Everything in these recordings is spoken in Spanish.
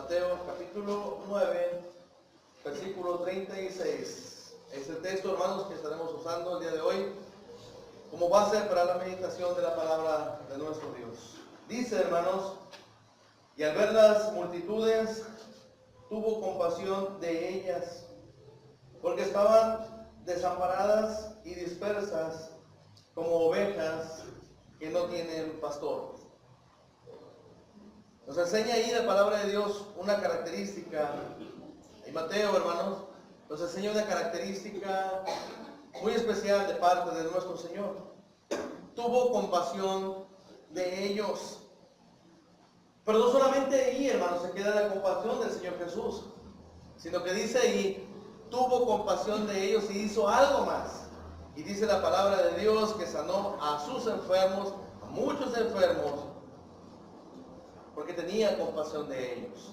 Mateo capítulo 9, versículo 36. Es el texto, hermanos, que estaremos usando el día de hoy como base para la meditación de la palabra de nuestro Dios. Dice, hermanos, y al ver las multitudes, tuvo compasión de ellas, porque estaban desamparadas y dispersas como ovejas que no tienen pastor. Nos enseña ahí la palabra de Dios una característica. Y Mateo, hermanos, nos enseña una característica muy especial de parte de nuestro Señor. Tuvo compasión de ellos. Pero no solamente ahí, hermanos, se queda la compasión del Señor Jesús, sino que dice ahí, tuvo compasión de ellos y hizo algo más. Y dice la palabra de Dios que sanó a sus enfermos, a muchos enfermos, porque tenía compasión de ellos.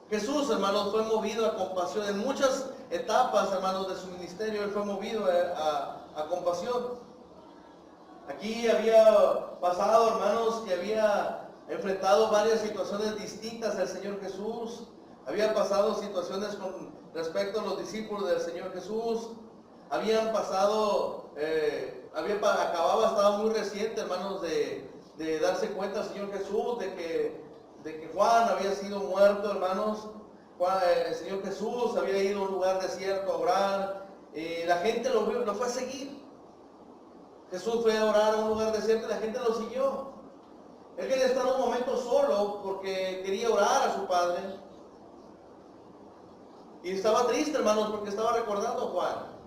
Jesús, hermanos, fue movido a compasión. En muchas etapas, hermanos, de su ministerio, Él fue movido a compasión. Aquí había pasado, hermanos, que había enfrentado varias situaciones distintas al Señor Jesús. Había pasado situaciones con respecto a los discípulos del Señor Jesús. Habían pasado, estaba muy reciente, hermanos, de darse cuenta el Señor Jesús de que Juan había sido muerto, hermanos. El Señor Jesús había ido a un lugar desierto a orar. La gente lo fue a seguir. Jesús fue a orar a un lugar desierto y la gente lo siguió. Él quería estar un momento solo porque quería orar a su Padre. Y estaba triste, hermanos, porque estaba recordando a Juan.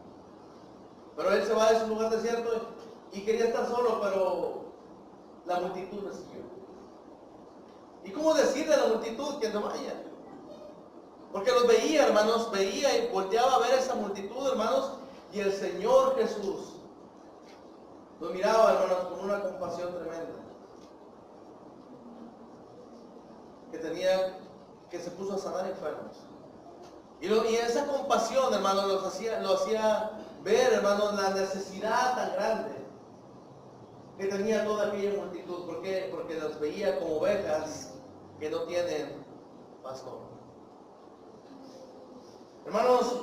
Pero él se va a ese lugar desierto y quería estar solo, pero la multitud le siguió. ¿Y cómo decirle a la multitud que no vaya? Porque los veía, hermanos, veía y volteaba a ver esa multitud, hermanos, y el Señor Jesús lo miraba, hermanos, con una compasión tremenda. Que se puso a sanar enfermos. Y esa compasión, hermanos, lo hacía ver, hermanos, la necesidad tan grande que tenía toda aquella multitud. ¿Por qué? Porque los veía como ovejas que no tienen pastor. Hermanos,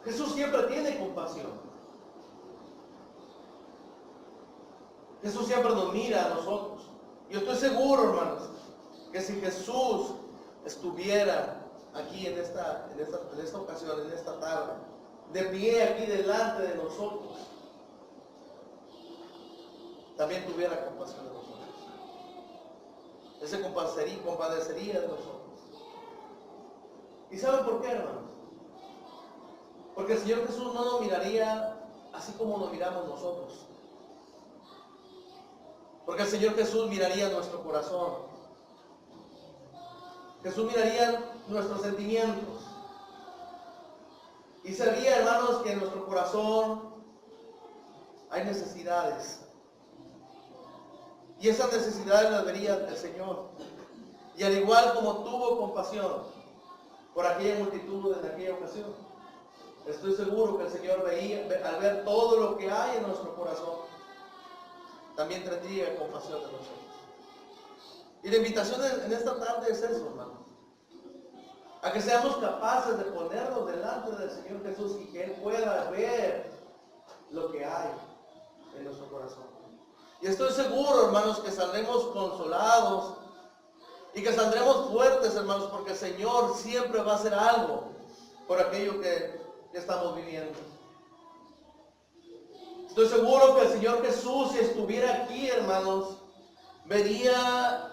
Jesús siempre tiene compasión. Jesús siempre nos mira a nosotros. Yo estoy seguro, hermanos, que si Jesús estuviera aquí en esta ocasión, en esta tarde, de pie aquí delante de nosotros, también tuviera compasión de nosotros. Él se compadecería de nosotros. ¿Y saben por qué, hermanos? Porque el Señor Jesús no nos miraría así como nos miramos nosotros. Porque el Señor Jesús miraría nuestro corazón. Jesús miraría nuestros sentimientos. Y sabía, hermanos, que en nuestro corazón hay necesidades. Y esas necesidades las vería el Señor. Y al igual como tuvo compasión por aquella multitud en aquella ocasión, estoy seguro que el Señor veía, al ver todo lo que hay en nuestro corazón, también tendría compasión de nosotros. Y la invitación en esta tarde es eso, hermanos. A que seamos capaces de ponernos delante del Señor Jesús y que Él pueda ver lo que hay en nuestro corazón. Y estoy seguro, hermanos, que saldremos consolados y que saldremos fuertes, hermanos, porque el Señor siempre va a hacer algo por aquello que estamos viviendo. Estoy seguro que el Señor Jesús, si estuviera aquí, hermanos, vería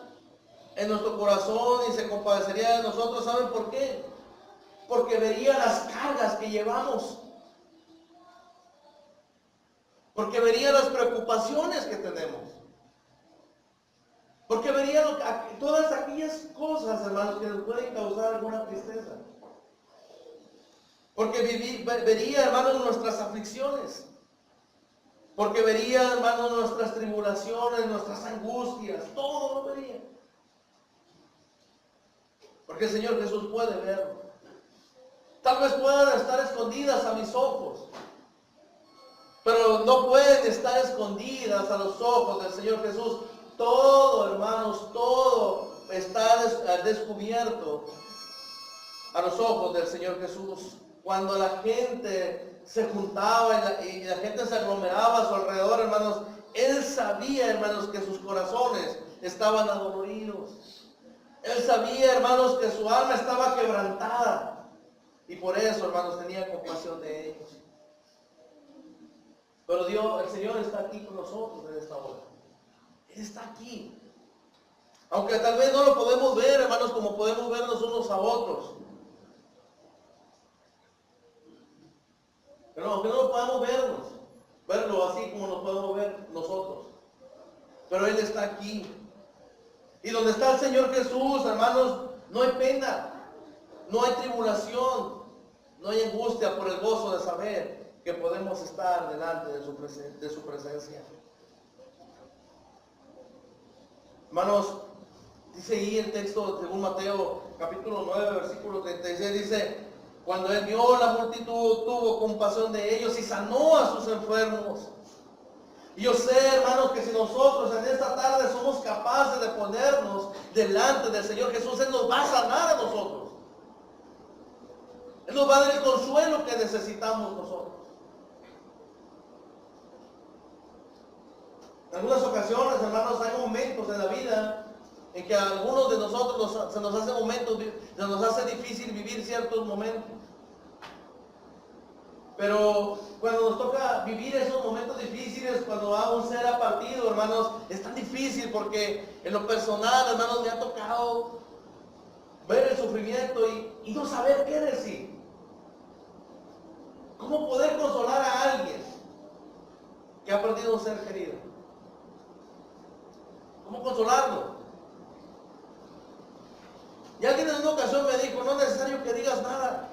en nuestro corazón y se compadecería de nosotros. ¿Saben por qué? Porque vería las cargas que llevamos. Porque vería las preocupaciones que tenemos. Porque vería todas aquellas cosas, hermanos, que nos pueden causar alguna tristeza. Porque vería, hermanos, nuestras aflicciones. Porque vería, hermanos, nuestras tribulaciones, nuestras angustias. Todo lo vería. Porque el Señor Jesús puede verlo. Tal vez puedan estar escondidas a mis ojos, pero no pueden estar escondidas a los ojos del Señor Jesús. Todo, hermanos, todo está descubierto a los ojos del Señor Jesús. Cuando la gente se juntaba y la gente se aglomeraba a su alrededor, hermanos, Él sabía, hermanos, que sus corazones estaban adoloridos. Él sabía, hermanos, que su alma estaba quebrantada. Y por eso, hermanos, tenía compasión de ellos. Pero Dios, el Señor está aquí con nosotros en esta hora. Él está aquí. Aunque tal vez no lo podemos ver, hermanos, como podemos vernos unos a otros. Pero aunque no lo podamos verlo así como nos podemos ver nosotros. Pero Él está aquí. Y donde está el Señor Jesús, hermanos, no hay pena, no hay tribulación, no hay angustia por el gozo de saber que podemos estar delante de su presencia. Hermanos, dice ahí el texto según Mateo capítulo 9, versículo 36, dice: cuando Él vio la multitud, tuvo compasión de ellos y sanó a sus enfermos. Y yo sé, hermanos, que si nosotros en esta tarde somos capaces de ponernos delante del Señor Jesús, Él nos va a sanar a nosotros. Él nos va a dar el consuelo que necesitamos nosotros. En algunas ocasiones, hermanos, hay momentos en la vida en que a algunos de nosotros se nos hace difícil vivir ciertos momentos. Pero cuando nos toca vivir esos momentos difíciles, cuando un ser ha partido, hermanos, es tan difícil porque en lo personal, hermanos, me ha tocado ver el sufrimiento y no saber qué decir. ¿Cómo poder consolar a alguien que ha perdido un ser querido? ¿Cómo consolarlo? Y alguien en una ocasión me dijo: no es necesario que digas nada.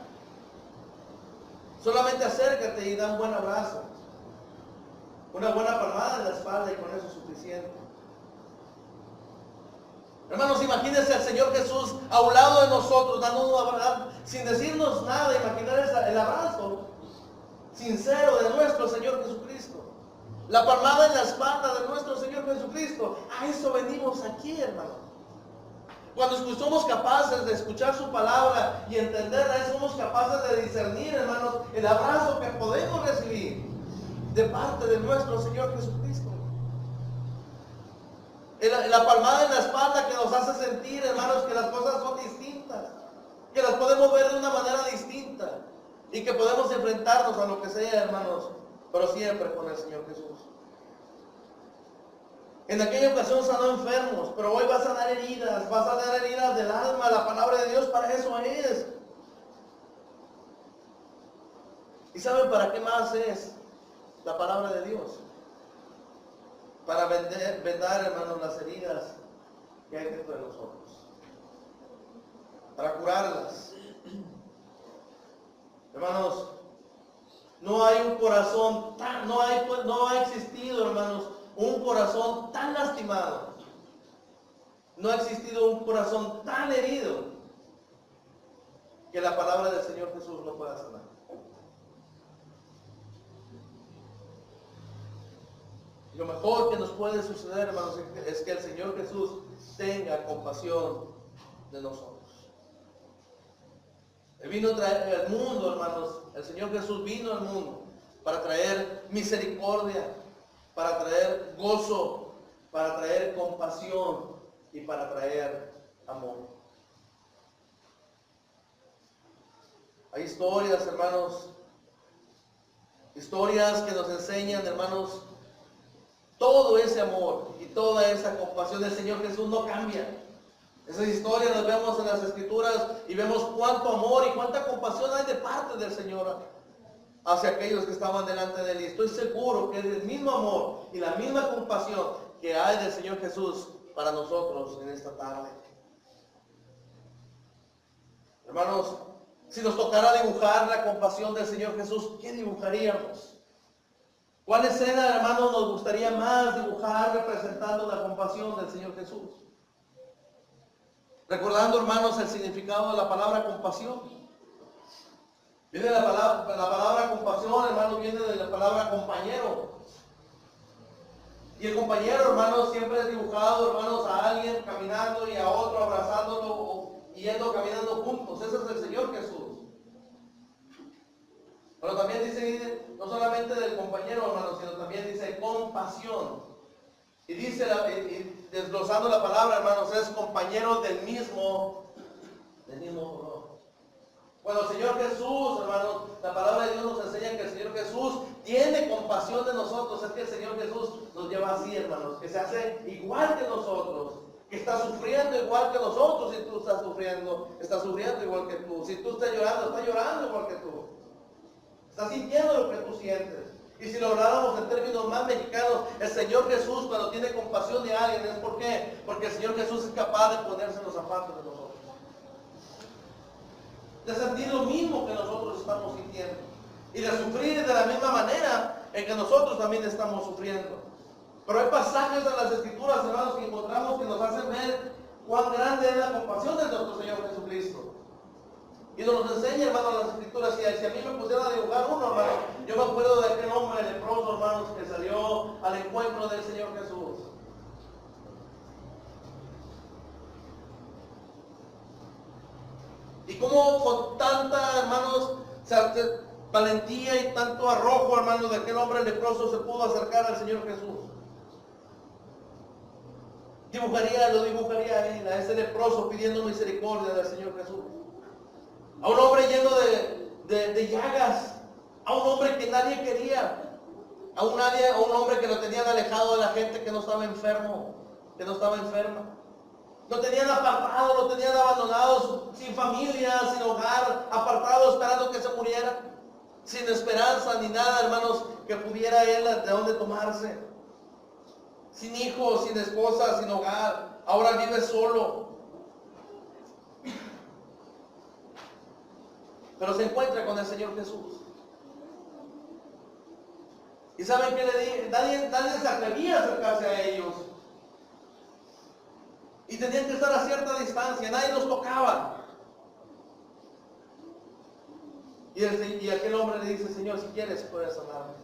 Solamente acércate y da un buen abrazo, una buena palmada en la espalda, y con eso es suficiente. Hermanos, imagínense al Señor Jesús a un lado de nosotros, dando un abrazo, sin decirnos nada. Imaginar el abrazo sincero de nuestro Señor Jesucristo. La palmada en la espalda de nuestro Señor Jesucristo. A eso venimos aquí, hermanos. Cuando somos capaces de escuchar su palabra y entenderla, somos capaces de discernir, hermanos, el abrazo que podemos recibir de parte de nuestro Señor Jesucristo. La palmada en la espalda que nos hace sentir, hermanos, que las cosas son distintas, que las podemos ver de una manera distinta y que podemos enfrentarnos a lo que sea, hermanos, pero siempre con el Señor Jesús. En aquella ocasión sanó enfermos, pero hoy va a sanar heridas, va a sanar heridas del alma. La palabra de Dios para eso es. ¿Y saben para qué más es la palabra de Dios? Para vendar, hermanos, las heridas que hay dentro de nosotros. Para curarlas. Hermanos, no hay un corazón no ha existido, hermanos, un corazón tan lastimado. No ha existido un corazón tan herido que la palabra del Señor Jesús no pueda sanar. Y lo mejor que nos puede suceder, hermanos, es que el Señor Jesús tenga compasión de nosotros. Él vino a traer al mundo, hermanos, el Señor Jesús vino al mundo para traer misericordia, para traer gozo, para traer compasión y para traer amor. Hay historias, hermanos, historias que nos enseñan, hermanos, todo ese amor y toda esa compasión del Señor Jesús no cambia. Esas historias las vemos en las Escrituras y vemos cuánto amor y cuánta compasión hay de parte del Señor hacia aquellos que estaban delante de Él. Y estoy seguro que es el mismo amor y la misma compasión que hay del Señor Jesús para nosotros en esta tarde. Hermanos, si nos tocara dibujar la compasión del Señor Jesús, ¿qué dibujaríamos? ¿Cuál escena, hermanos, nos gustaría más dibujar representando la compasión del Señor Jesús? Recordando, hermanos, el significado de la palabra compasión. Viene la palabra compasión, hermanos, viene de la palabra compañero. Y el compañero, hermanos, siempre es dibujado, hermanos, a alguien caminando y a otro abrazándolo y yendo caminando juntos. Ese es el Señor Jesús. Pero también dice, no solamente del compañero, hermanos, sino también dice compasión. Y dice, desglosando la palabra, hermanos, es compañero del mismo dolor. Cuando el Señor Jesús, hermanos, la palabra de Dios nos enseña que el Señor Jesús tiene compasión de nosotros. Es que el Señor Jesús nos lleva así, hermanos, que se hace igual que nosotros, que está sufriendo igual que nosotros. Si tú estás sufriendo igual que tú. Si tú estás llorando igual que tú. Está sintiendo lo que tú sientes. Y si lo habláramos en términos más mexicanos, el Señor Jesús cuando tiene compasión de alguien, ¿es por qué? Porque el Señor Jesús es capaz de ponerse en los zapatos de nosotros. De sentir lo mismo que nosotros estamos sintiendo. Y de sufrir de la misma manera en que nosotros también estamos sufriendo. Pero hay pasajes en las Escrituras, hermanos, que encontramos que nos hacen ver cuán grande es la compasión de nuestro Señor Jesucristo. Y nos enseña, hermanos, las Escrituras. Si a mí me pusieran a dibujar uno, hermano, yo me acuerdo de aquel hombre leproso, hermanos, que salió al encuentro del Señor Jesús. Y como con tanta, hermanos, valentía y tanto arrojo, hermanos, de aquel hombre leproso se pudo acercar al Señor Jesús. Lo dibujaría a él, a ese leproso pidiendo misericordia del Señor Jesús. A un hombre lleno de llagas, a un hombre que nadie quería, a un hombre que lo tenían alejado de la gente, que no estaba enfermo, que no estaba enferma. Lo tenían apartado, lo tenían abandonado, sin familia, sin hogar, apartado esperando que se muriera, sin esperanza ni nada, hermanos, que pudiera él de dónde tomarse. Sin hijos, sin esposa, sin hogar, ahora vive solo. Pero se encuentra con el Señor Jesús. ¿Y saben qué le dije? Nadie se atrevía a acercarse a ellos. Y tenían que estar a cierta distancia, nadie los tocaba. Y aquel hombre le dice, Señor, si quieres puedes sanarme.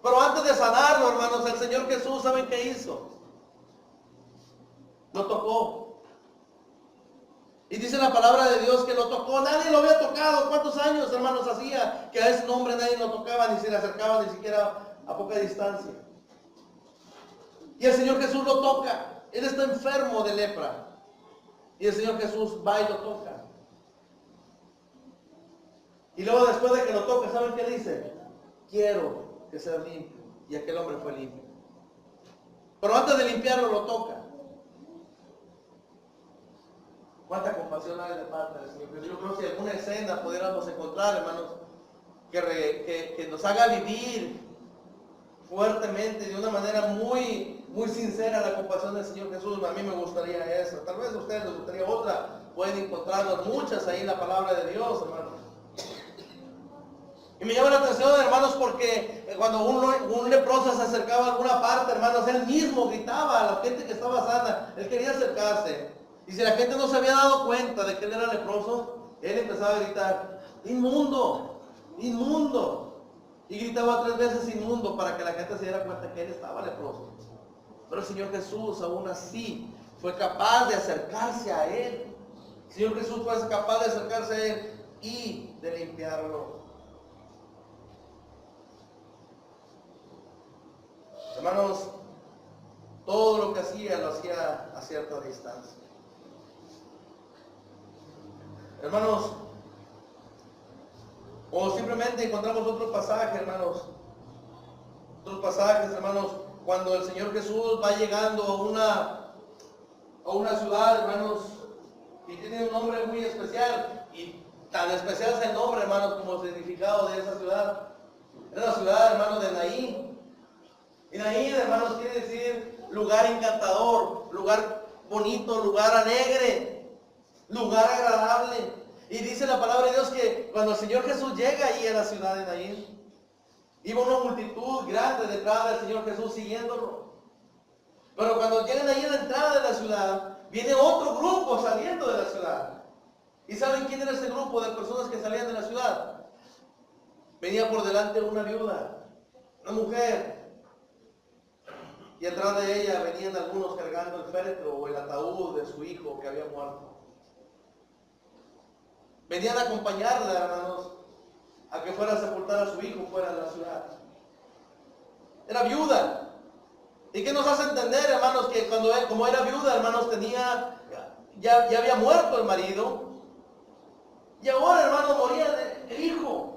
Pero antes de sanarlo, hermanos, el Señor Jesús, ¿saben qué hizo? Lo tocó. Y dice la palabra de Dios que lo tocó, nadie lo había tocado. ¿Cuántos años, hermanos, hacía que a ese hombre nadie lo tocaba, ni se le acercaba, ni siquiera a poca distancia? Y el Señor Jesús lo toca. Él está enfermo de lepra. Y el Señor Jesús va y lo toca. Y luego después de que lo toca, ¿saben qué dice? Quiero que sea limpio. Y aquel hombre fue limpio. Pero antes de limpiarlo, lo toca. ¿Cuánta compasión hay de parte del Señor? Yo creo que si alguna escena pudiéramos encontrar, hermanos, que nos haga vivir fuertemente, de una manera muy, muy sincera, la compasión del Señor Jesús. A mí me gustaría eso. Tal vez a ustedes les gustaría otra. Pueden encontrarnos muchas ahí en la palabra de Dios, hermanos. Y me llama la atención, hermanos, porque cuando un leproso se acercaba a alguna parte, hermanos, él mismo gritaba a la gente que estaba sana. Él quería acercarse. Y si la gente no se había dado cuenta de que él era leproso, él empezaba a gritar, inmundo, inmundo. Y gritaba 3 veces inmundo para que la gente se diera cuenta que él estaba leproso. Pero el Señor Jesús aún así fue capaz de acercarse a él. El Señor Jesús fue capaz de acercarse a él y de limpiarlo. Hermanos, todo lo que hacía lo hacía a cierta distancia. Hermanos, o simplemente encontramos otro pasaje, hermanos. Otros pasajes, hermanos, cuando el Señor Jesús va llegando a una ciudad, hermanos, y tiene un nombre muy especial, y tan especial es el nombre, hermanos, como el significado de esa ciudad. Es la ciudad, hermanos, de Naín. Y Naín, hermanos, quiere decir lugar encantador, lugar bonito, lugar alegre, lugar agradable. Y dice la palabra de Dios que cuando el Señor Jesús llega ahí a la ciudad de Naín, iba una multitud grande detrás del Señor Jesús siguiéndolo. Pero cuando llegan ahí a la entrada de la ciudad, viene otro grupo saliendo de la ciudad. ¿Y saben quién era ese grupo de personas que salían de la ciudad? Venía por delante una viuda. una mujer, y atrás de ella venían algunos cargando el féretro o el ataúd de su hijo que había muerto. Venían a acompañarla, hermanos, a que fuera a sepultar a su hijo fuera de la ciudad. Era viuda. ¿Y qué nos hace entender, hermanos? Que como era viuda, hermanos, ya había muerto el marido. Y ahora, hermanos, moría el hijo.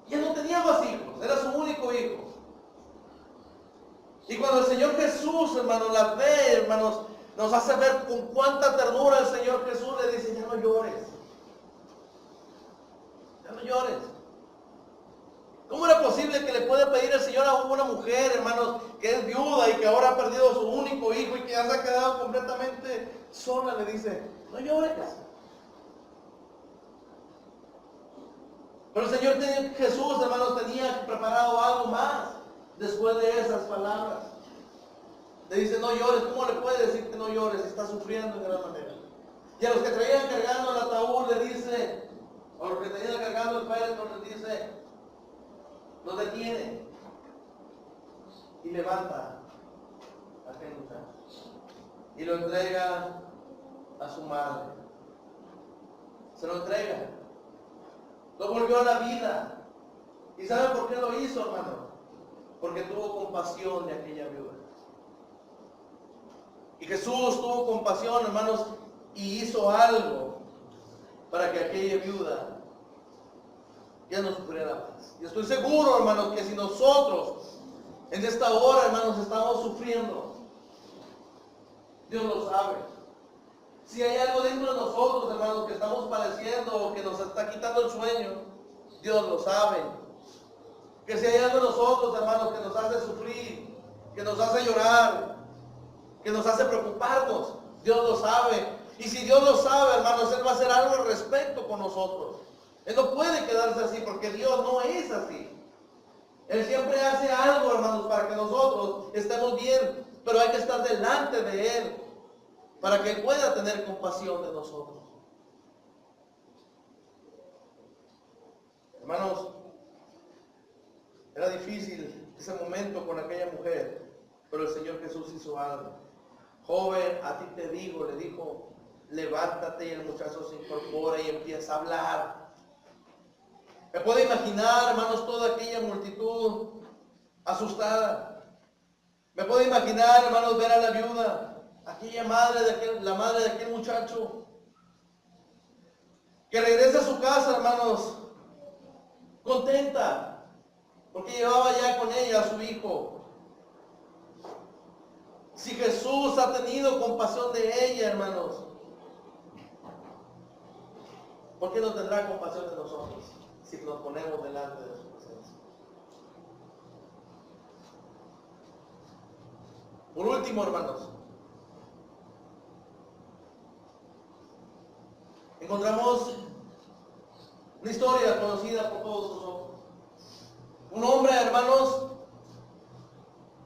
Ya no tenía más hijos, era su único hijo. Y cuando el Señor Jesús, hermanos, la ve, hermanos, nos hace ver con cuánta ternura el Señor Jesús le dice: ya no llores. Ya no llores. ¿Cómo era posible que le puede pedir el Señor a una mujer, hermanos, que es viuda y que ahora ha perdido a su único hijo y que ya se ha quedado completamente sola? Le dice: no llores. Pero el Señor Jesús, hermanos, tenía preparado algo más después de esas palabras. Le dice: no llores. ¿Cómo le puede decir que no llores si está sufriendo de gran manera? Y a los que traían cargando el ataúd le dice, o a los que tenían cargando el féretro les dice, los detiene y levanta a aquel muchacho y lo entrega a su madre. Se lo entrega. Lo volvió a la vida. ¿Y saben por qué lo hizo, hermano? Porque tuvo compasión de aquella viuda. Y Jesús tuvo compasión, hermanos, y hizo algo para que aquella viuda ya no sufriera más. Y estoy seguro, hermanos, que si nosotros en esta hora, hermanos, estamos sufriendo, Dios lo sabe. Si hay algo dentro de nosotros, hermanos, que estamos padeciendo o que nos está quitando el sueño, Dios lo sabe. Que si hay algo en nosotros, hermanos, que nos hace sufrir, que nos hace llorar, que nos hace preocuparnos, Dios lo sabe. Y si Dios lo sabe, hermanos, Él va a hacer algo al respecto con nosotros. Él no puede quedarse así, porque Dios no es así. Él siempre hace algo, hermanos, para que nosotros estemos bien, pero hay que estar delante de Él para que Él pueda tener compasión de nosotros. Hermanos, era difícil ese momento con aquella mujer, pero el Señor Jesús hizo algo. Joven, a ti te digo, le dijo, levántate, y el muchacho se incorpora y empieza a hablar. Me puedo imaginar, hermanos, toda aquella multitud asustada. Me puedo imaginar, hermanos, ver a la viuda, aquella madre la madre de aquel muchacho, que regresa a su casa, hermanos, contenta, porque llevaba ya con ella a su hijo. Si Jesús ha tenido compasión de ella, hermanos, ¿por qué no tendrá compasión de nosotros si nos ponemos delante de su presencia? Por último, hermanos, encontramos una historia conocida por todos nosotros. Un hombre, hermanos,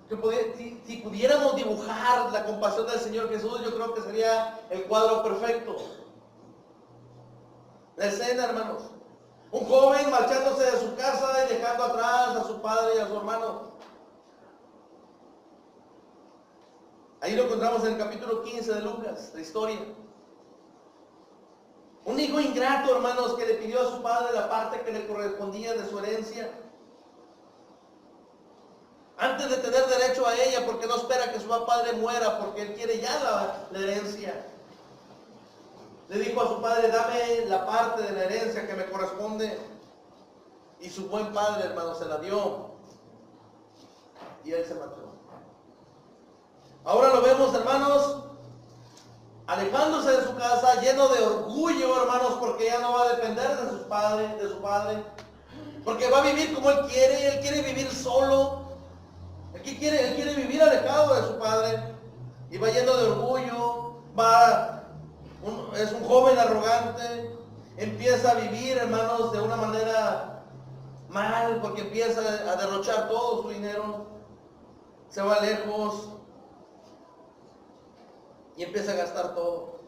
que si pudiéramos dibujar la compasión del Señor Jesús, yo creo que sería el cuadro perfecto. La escena, hermanos. Un joven marchándose de su casa y dejando atrás a su padre y a su hermano. Ahí lo encontramos en el capítulo 15 de Lucas, la historia. Un hijo ingrato, hermanos, que le pidió a su padre la parte que le correspondía de su herencia. Antes de tener derecho a ella, porque no espera que su padre muera, porque él quiere ya la herencia. Le dijo a su padre, dame la parte de la herencia que me corresponde. Y su buen padre, hermano, se la dio. Y él se mató. Ahora lo vemos, hermanos, alejándose de su casa, lleno de orgullo, hermanos, porque ya no va a depender de su padre. Porque va a vivir como él quiere vivir solo. Él quiere vivir alejado de su padre. Y va lleno de orgullo, es un joven arrogante, empieza a vivir, hermanos, de una manera mal, porque empieza a derrochar todo su dinero, se va lejos y empieza a gastar todo.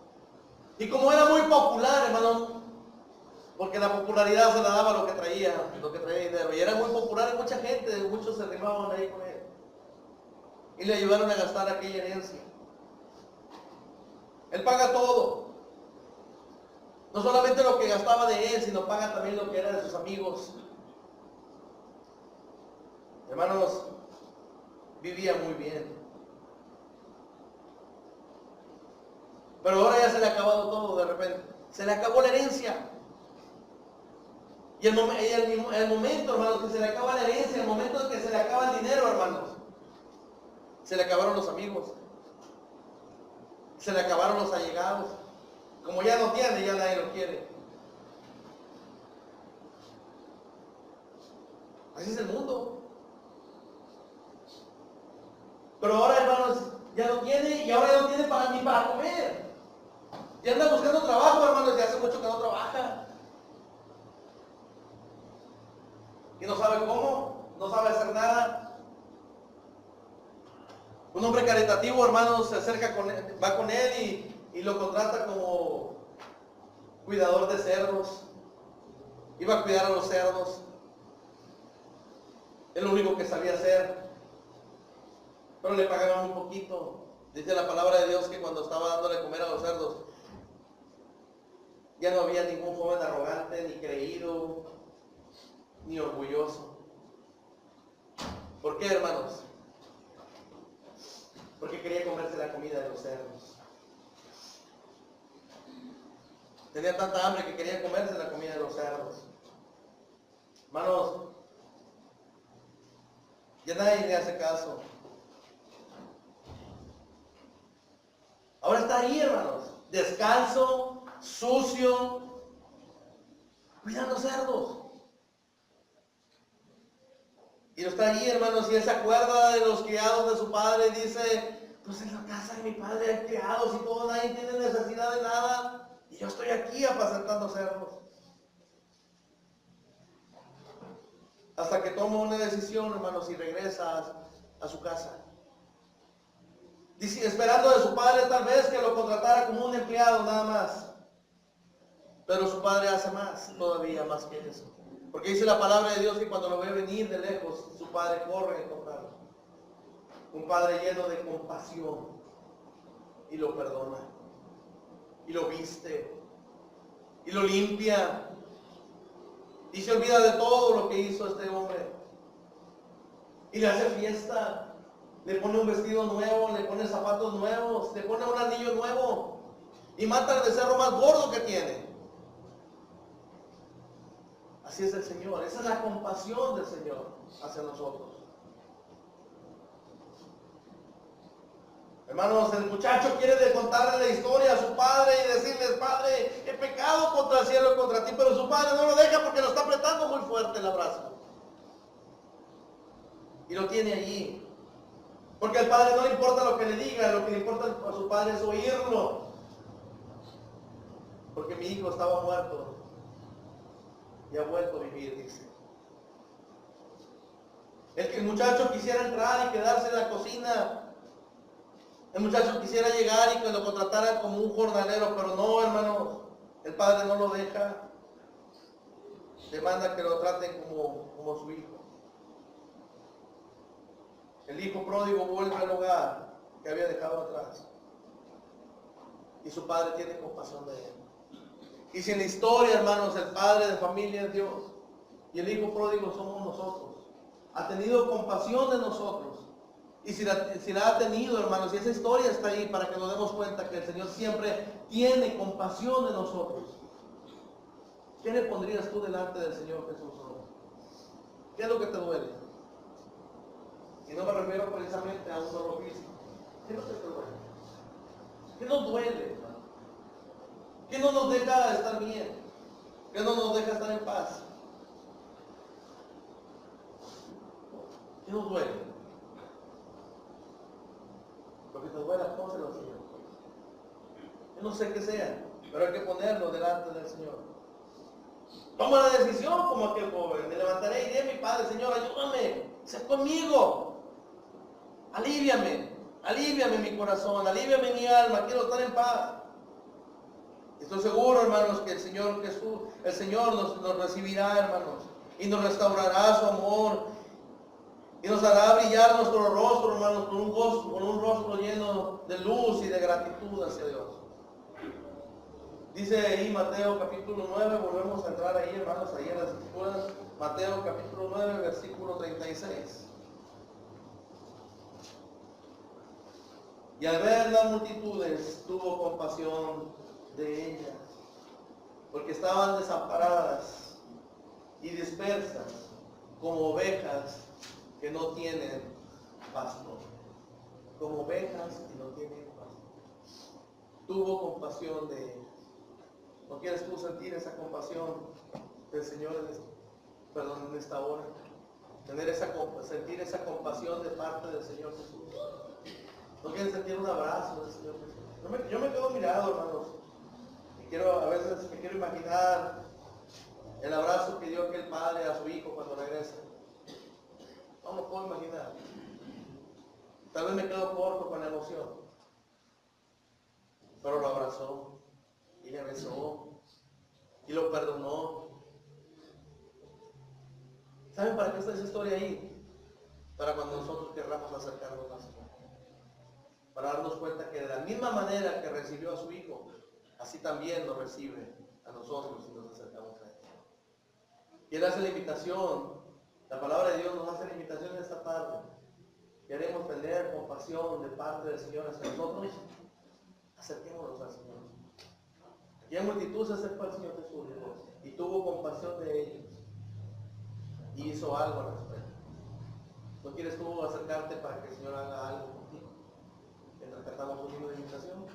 Y como era muy popular, hermanos, Porque la popularidad se la daba lo que traía dinero. Y era muy popular y mucha gente, muchos se arrimaban ahí con él. Y le ayudaron a gastar aquella herencia. Él paga todo. No solamente lo que gastaba de él, sino paga también lo que era de sus amigos. Hermanos, vivía muy bien. Pero ahora ya se le ha acabado todo de repente. Se le acabó la herencia. Y el momento, hermanos, que se le acaba la herencia, el momento en que se le acaba el dinero, hermanos, se le acabaron los amigos. Se le acabaron los allegados. Como ya no tiene, ya nadie lo quiere. Así es el mundo. Pero ahora, hermanos, ya no tiene, y ahora ya no tiene ni para comer. Y anda buscando trabajo, hermanos, y hace mucho que no trabaja. Y no sabe cómo, no sabe hacer nada. Un hombre caritativo, hermanos, se acerca con él, va con él y lo contrata como cuidador de cerdos. Iba a cuidar a los cerdos. Es lo único que sabía hacer. Pero le pagaban un poquito. Dice la palabra de Dios que cuando estaba dándole comer a los cerdos, ya no había ningún joven arrogante, ni creído, ni orgulloso. ¿Por qué, hermanos? Porque quería comerse la comida de los cerdos. Tenía tanta hambre que quería comerse la comida de los cerdos. Hermanos, ya nadie le hace caso. Ahora está ahí, hermanos, descalzo, sucio, cuidando cerdos. Y está allí, hermanos, y él se acuerda de los criados de su padre y dice, pues en la casa de mi padre hay criados y todo, nadie tiene necesidad de nada. Y yo estoy aquí apacentando cerdos. Hasta que toma una decisión, hermanos, y regresa a su casa. Dice, esperando de su padre tal vez que lo contratara como un empleado nada más. Pero su padre hace más, todavía más que eso. Porque dice la palabra de Dios que cuando lo ve venir de lejos, su padre corre a encontrarlo. Un padre lleno de compasión. Y lo perdona. Y lo viste. Y lo limpia. Y se olvida de todo lo que hizo este hombre. Y le hace fiesta. Le pone un vestido nuevo, le pone zapatos nuevos, le pone un anillo nuevo. Y mata al becerro más gordo que tiene. Así es el Señor. Esa es la compasión del Señor hacia nosotros. Hermanos, el muchacho quiere contarle la historia a su padre y decirle, padre, he pecado contra el cielo y contra ti, pero su padre no lo deja porque lo está apretando muy fuerte el abrazo. Y lo tiene allí. Porque al padre no le importa lo que le diga, lo que le importa a su padre es oírlo. Porque mi hijo estaba muerto y ha vuelto a vivir, dice. El muchacho quisiera entrar y quedarse en la cocina. El muchacho quisiera llegar y que lo contrataran como un jornalero, pero no, hermanos, el padre no lo deja. Demanda que lo traten como su hijo. El hijo pródigo vuelve al hogar que había dejado atrás. Y su padre tiene compasión de él. Y si en la historia, hermanos, el padre de familia es Dios y el hijo pródigo somos nosotros, ha tenido compasión de nosotros. Y si la ha tenido, hermanos, y esa historia está ahí para que nos demos cuenta que el Señor siempre tiene compasión de nosotros. ¿Qué le pondrías tú delante del Señor Jesús? ¿Qué es lo que te duele? Y no me refiero precisamente a un dolor físico. ¿Qué es lo que te duele? ¿Qué nos duele, hermano? ¿Qué no nos deja estar bien? ¿Qué no nos deja estar en paz? ¿Qué nos duele? Lo que te duele, pónselo al Señor. Yo no sé qué sea, pero hay que ponerlo delante del Señor. Toma la decisión como aquel joven. Me levantaré y diré a mi Padre, Señor, ayúdame, sé conmigo. Alíviame mi corazón, alíviame mi alma, quiero estar en paz. Estoy seguro, hermanos, que el Señor Jesús, el Señor nos recibirá, hermanos, y nos restaurará su amor, y nos hará brillar nuestro rostro, hermanos, con un gozo, con un rostro lleno de luz y de gratitud hacia Dios. Dice ahí Mateo capítulo 9, volvemos a entrar ahí, hermanos, ahí en las escrituras. Mateo capítulo 9, versículo 36. Y al ver las multitudes, tuvo compasión de ellas, porque estaban desamparadas y dispersas como ovejas que no tienen pastor. Como ovejas que no tienen pastor. Tuvo compasión de ellas. ¿No quieres tú sentir esa compasión del Señor en esta hora? Sentir esa compasión de parte del Señor Jesús. ¿No quieres sentir un abrazo del Señor Jesús? Yo me quedo mirado, hermanos. A veces me quiero imaginar el abrazo que dio aquel padre a su hijo cuando regresa. No lo puedo imaginar. Tal vez me quedo corto con la emoción. Pero lo abrazó y le besó y lo perdonó. ¿Saben para qué está esa historia ahí? Para cuando nosotros querramos acercarnos al Señor. Para darnos cuenta que de la misma manera que recibió a su hijo, así también lo recibe a nosotros si nos acercamos a Él. Y Él hace la invitación, la palabra de Dios nos hace la invitación esta tarde. Queremos tener compasión de parte del Señor hacia nosotros, acerquémonos al Señor. Aquí en multitud se acercó al Señor Jesús y tuvo compasión de ellos y hizo algo al respecto. ¿No quieres tú acercarte para que el Señor haga algo contigo? Mientras cantamos un himno de invitación.